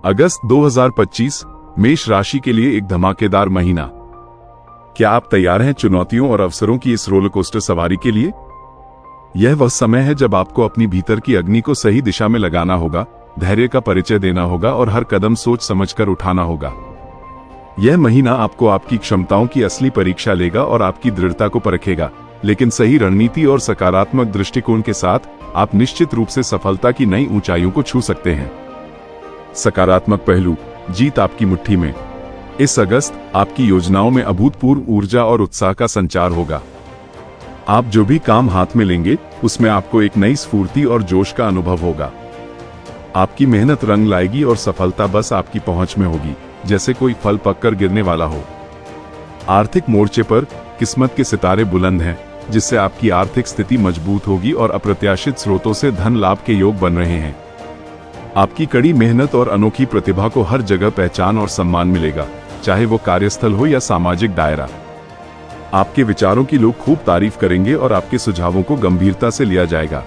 अगस्त 2025 मेष राशि के लिए एक धमाकेदार महीना। क्या आप तैयार हैं चुनौतियों और अवसरों की इस रोलर कोस्टर सवारी के लिए? यह वह समय है जब आपको अपनी भीतर की अग्नि को सही दिशा में लगाना होगा, धैर्य का परिचय देना होगा और हर कदम सोच समझकर उठाना होगा। यह महीना आपको आपकी क्षमताओं की असली परीक्षा लेगा और आपकी दृढ़ता को परखेगा, लेकिन सही रणनीति और सकारात्मक दृष्टिकोण के साथ आप निश्चित रूप से सफलता की नई ऊंचाइयों को छू सकते हैं। सकारात्मक पहलू, जीत आपकी मुट्ठी में। इस अगस्त आपकी योजनाओं में अभूतपूर्व ऊर्जा और उत्साह का संचार होगा। आप जो भी काम हाथ में लेंगे उसमें आपको एक नई स्फूर्ति और जोश का अनुभव होगा। आपकी मेहनत रंग लाएगी और सफलता बस आपकी पहुंच में होगी, जैसे कोई फल पककर गिरने वाला हो। आर्थिक मोर्चे पर किस्मत के सितारे बुलंद हैं, जिससे आपकी आर्थिक स्थिति मजबूत होगी और अप्रत्याशित स्रोतों से धन लाभ के योग बन रहे हैं। आपकी कड़ी मेहनत और अनोखी प्रतिभा को हर जगह पहचान और सम्मान मिलेगा, चाहे वो कार्यस्थल हो या सामाजिक दायरा। आपके विचारों की लोग खूब तारीफ करेंगे और आपके सुझावों को गंभीरता से लिया जाएगा।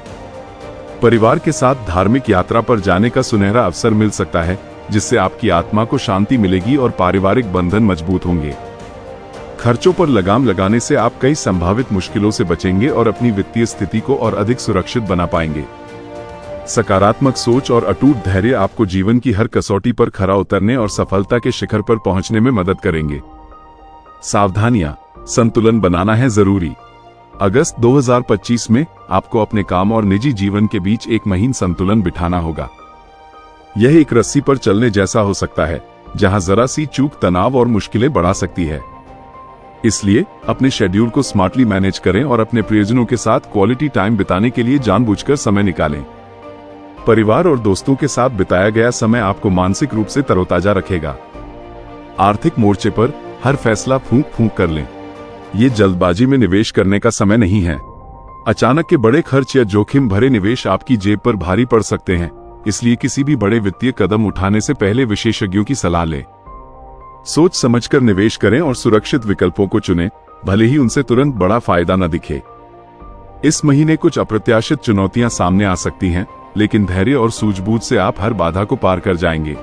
परिवार के साथ धार्मिक यात्रा पर जाने का सुनहरा अवसर मिल सकता है, जिससे आपकी आत्मा को शांति मिलेगी और पारिवारिक बंधन मजबूत होंगे। खर्चों पर लगाम लगाने से आप कई संभावित मुश्किलों से बचेंगे और अपनी वित्तीय स्थिति को और अधिक सुरक्षित बना पाएंगे। सकारात्मक सोच और अटूट धैर्य आपको जीवन की हर कसौटी पर खरा उतरने और सफलता के शिखर पर पहुंचने में मदद करेंगे। सावधानियां, संतुलन बनाना है जरूरी। अगस्त 2025 में आपको अपने काम और निजी जीवन के बीच एक महीन संतुलन बिठाना होगा। यह एक रस्सी पर चलने जैसा हो सकता है, जहां जरा सी चूक तनाव और मुश्किलें बढ़ा सकती है। इसलिए अपने शेड्यूल को स्मार्टली मैनेज करें और अपने प्रियजनों के साथ क्वालिटी टाइम बिताने के लिए जानबूझकर समय निकालें। परिवार और दोस्तों के साथ बिताया गया समय आपको मानसिक रूप से तरोताजा रखेगा। आर्थिक मोर्चे पर हर फैसला फूंक फूंक कर लें। ये जल्दबाजी में निवेश करने का समय नहीं है। अचानक के बड़े खर्च या जोखिम भरे निवेश आपकी जेब पर भारी पड़ सकते हैं, इसलिए किसी भी बड़े वित्तीय कदम उठाने से पहले विशेषज्ञों की सलाह लें। सोच समझकर निवेश करें और सुरक्षित विकल्पों को चुनें, भले ही उनसे तुरंत बड़ा फायदा न दिखे। इस महीने कुछ अप्रत्याशित चुनौतियां सामने आ सकती हैं, लेकिन धैर्य और सूझबूझ से आप हर बाधा को पार कर जाएंगे।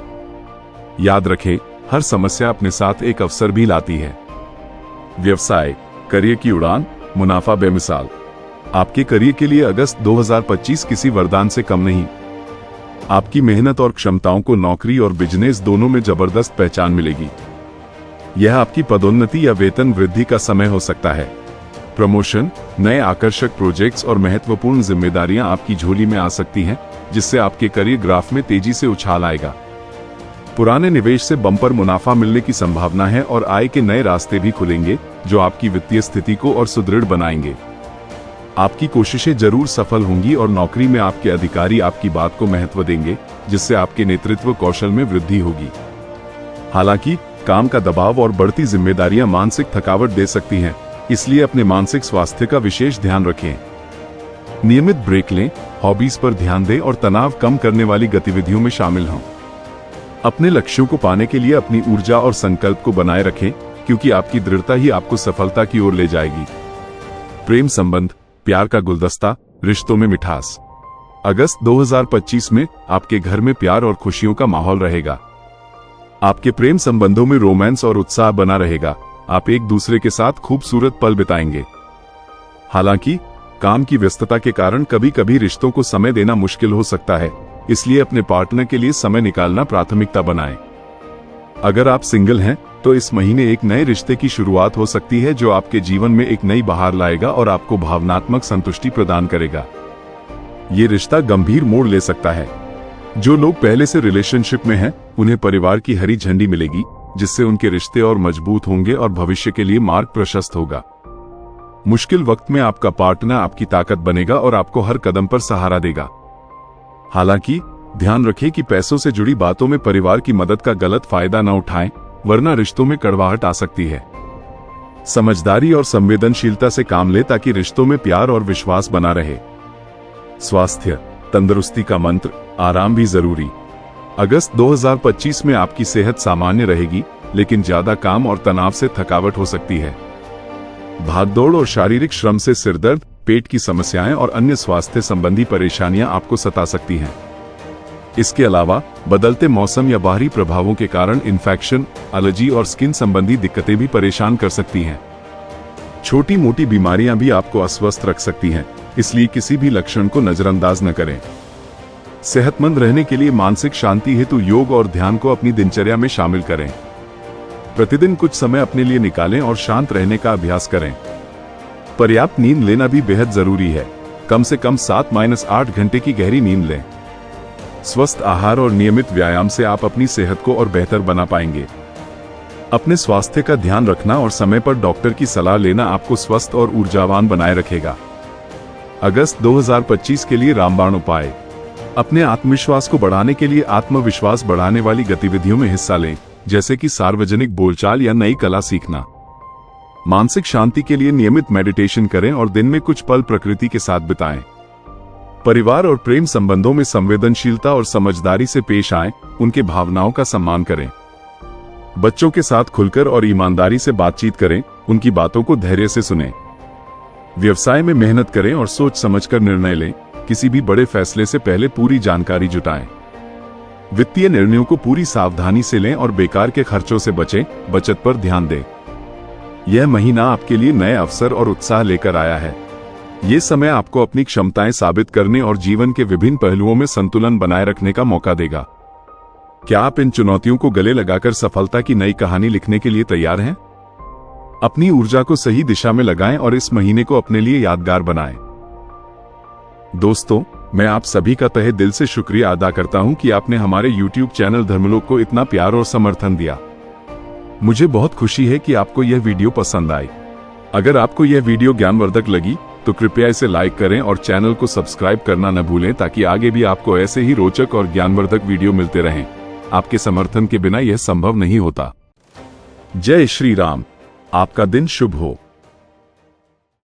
याद रखें, हर समस्या अपने साथ एक अवसर भी लाती है। व्यवसाय, करियर की उड़ान, मुनाफा बेमिसाल। आपके करियर के लिए अगस्त 2025 किसी वरदान से कम नहीं। आपकी मेहनत और क्षमताओं को नौकरी और बिजनेस दोनों में जबरदस्त पहचान मिलेगी। यह आपकी पदोन्नति या वेतन वृद्धि का समय हो सकता है। प्रमोशन, नए आकर्षक प्रोजेक्ट्स और महत्वपूर्ण जिम्मेदारियां आपकी झोली में आ सकती हैं, जिससे आपके करियर ग्राफ में तेजी से उछाल आएगा। पुराने निवेश से बम्पर मुनाफा मिलने की संभावना है और आय के नए रास्ते भी खुलेंगे, जो आपकी वित्तीय स्थिति को और सुदृढ़ बनाएंगे। आपकी कोशिशें जरूर सफल होंगी और नौकरी में आपके अधिकारी आपकी बात को महत्व देंगे, जिससे आपके नेतृत्व कौशल में वृद्धि होगी। हालांकि काम का दबाव और बढ़ती जिम्मेदारियां मानसिक थकावट दे सकती हैं, इसलिए अपने मानसिक स्वास्थ्य का विशेष ध्यान रखें। नियमित ब्रेक लें, हॉबीज पर ध्यान दें और तनाव कम करने वाली गतिविधियों में शामिल हों। अपने लक्ष्यों को पाने के लिए अपनी ऊर्जा और संकल्प को बनाए रखें, क्योंकि आपकी दृढ़ता ही आपको सफलता की ओर ले जाएगी। प्रेम संबंध, प्यार का गुलदस्ता, रिश्तों में मिठास। अगस्त 2025 में आपके घर में प्यार और खुशियों का माहौल रहेगा। आपके प्रेम संबंधों में रोमांस और उत्साह बना रहेगा। आप एक दूसरे के साथ खूबसूरत पल बिताएंगे। हालांकि काम की व्यस्तता के कारण कभी कभी रिश्तों को समय देना मुश्किल हो सकता है, इसलिए अपने पार्टनर के लिए समय निकालना प्राथमिकता बनाएं। अगर आप सिंगल हैं, तो इस महीने एक नए रिश्ते की शुरुआत हो सकती है, जो आपके जीवन में एक नई बहार लाएगा और आपको भावनात्मक संतुष्टि प्रदान करेगा। ये रिश्ता गंभीर मोड़ ले सकता है। जो लोग पहले से रिलेशनशिप में हैं, उन्हें परिवार की हरी झंडी मिलेगी, जिससे उनके रिश्ते और मजबूत होंगे और भविष्य के लिए मार्ग प्रशस्त होगा। मुश्किल वक्त में आपका पार्टनर आपकी ताकत बनेगा और आपको हर कदम पर सहारा देगा। हालांकि ध्यान रखें कि पैसों से जुड़ी बातों में परिवार की मदद का गलत फायदा न उठाएं, वरना रिश्तों में कड़वाहट आ सकती है। समझदारी और संवेदनशीलता से काम लें ताकि रिश्तों में प्यार और विश्वास बना रहे। स्वास्थ्य, तंदुरुस्ती का मंत्र, आराम भी जरूरी। अगस्त 2025 में आपकी सेहत सामान्य रहेगी, लेकिन ज्यादा काम और तनाव से थकावट हो सकती है। भागदौड़ और शारीरिक श्रम से सिरदर्द, पेट की समस्याएं और अन्य स्वास्थ्य संबंधी परेशानियां आपको सता सकती हैं। इसके अलावा बदलते मौसम या बाहरी प्रभावों के कारण इन्फेक्शन, एलर्जी और स्किन संबंधी दिक्कतें भी परेशान कर सकती हैं। छोटी मोटी बीमारियां भी आपको अस्वस्थ रख सकती हैं, इसलिए किसी भी लक्षण को नजरअंदाज न करें। सेहतमंद रहने के लिए मानसिक शांति हेतु योग और ध्यान को अपनी दिनचर्या में शामिल करें। प्रतिदिन कुछ समय अपने लिए निकालें और शांत रहने का अभ्यास करें। पर्याप्त नींद लेना भी बेहद जरूरी है। कम से कम 7-8 घंटे की गहरी नींद लें। स्वस्थ आहार और नियमित व्यायाम से आप अपनी सेहत को और बेहतर बना पाएंगे। अपने स्वास्थ्य का ध्यान रखना और समय पर डॉक्टर की सलाह लेना आपको स्वस्थ और ऊर्जावान बनाए रखेगा। अगस्त 2025 के लिए रामबाण उपाय। अपने आत्मविश्वास को बढ़ाने के लिए आत्मविश्वास बढ़ाने वाली गतिविधियों में हिस्सा लें, जैसे कि सार्वजनिक बोलचाल या नई कला सीखना। मानसिक शांति के लिए नियमित मेडिटेशन करें और दिन में कुछ पल प्रकृति के साथ बिताएं। परिवार और प्रेम संबंधों में संवेदनशीलता और समझदारी से पेश आएं, उनके भावनाओं का सम्मान करें। बच्चों के साथ खुलकर और ईमानदारी से बातचीत करें, उनकी बातों को धैर्य से सुनें। व्यवसाय में मेहनत करें और सोच समझकर निर्णय लें। किसी भी बड़े फैसले से पहले पूरी जानकारी जुटाएं। वित्तीय निर्णयों को पूरी सावधानी से लें और बेकार के खर्चों से बचें। बचत पर ध्यान दें। यह महीना आपके लिए नए अवसर और उत्साह लेकर आया है। ये समय आपको अपनी क्षमताएं साबित करने और जीवन के विभिन्न पहलुओं में संतुलन बनाए रखने का मौका देगा। क्या आप इन चुनौतियों को गले लगाकर सफलता की नई कहानी लिखने के लिए तैयार हैं? अपनी ऊर्जा को सही दिशा में लगाएं और इस महीने को अपने लिए यादगार बनाएं। दोस्तों, मैं आप सभी का तहे दिल से शुक्रिया अदा करता हूं कि आपने हमारे YouTube चैनल धर्मलोक को इतना प्यार और समर्थन दिया। मुझे बहुत खुशी है कि आपको यह वीडियो पसंद आई। अगर आपको यह वीडियो ज्ञानवर्धक लगी तो कृपया इसे लाइक करें और चैनल को सब्सक्राइब करना न भूलें, ताकि आगे भी आपको ऐसे ही रोचक और ज्ञानवर्धक वीडियो मिलते रहें। आपके समर्थन के बिना यह संभव नहीं होता। जय श्री राम। आपका दिन शुभ हो।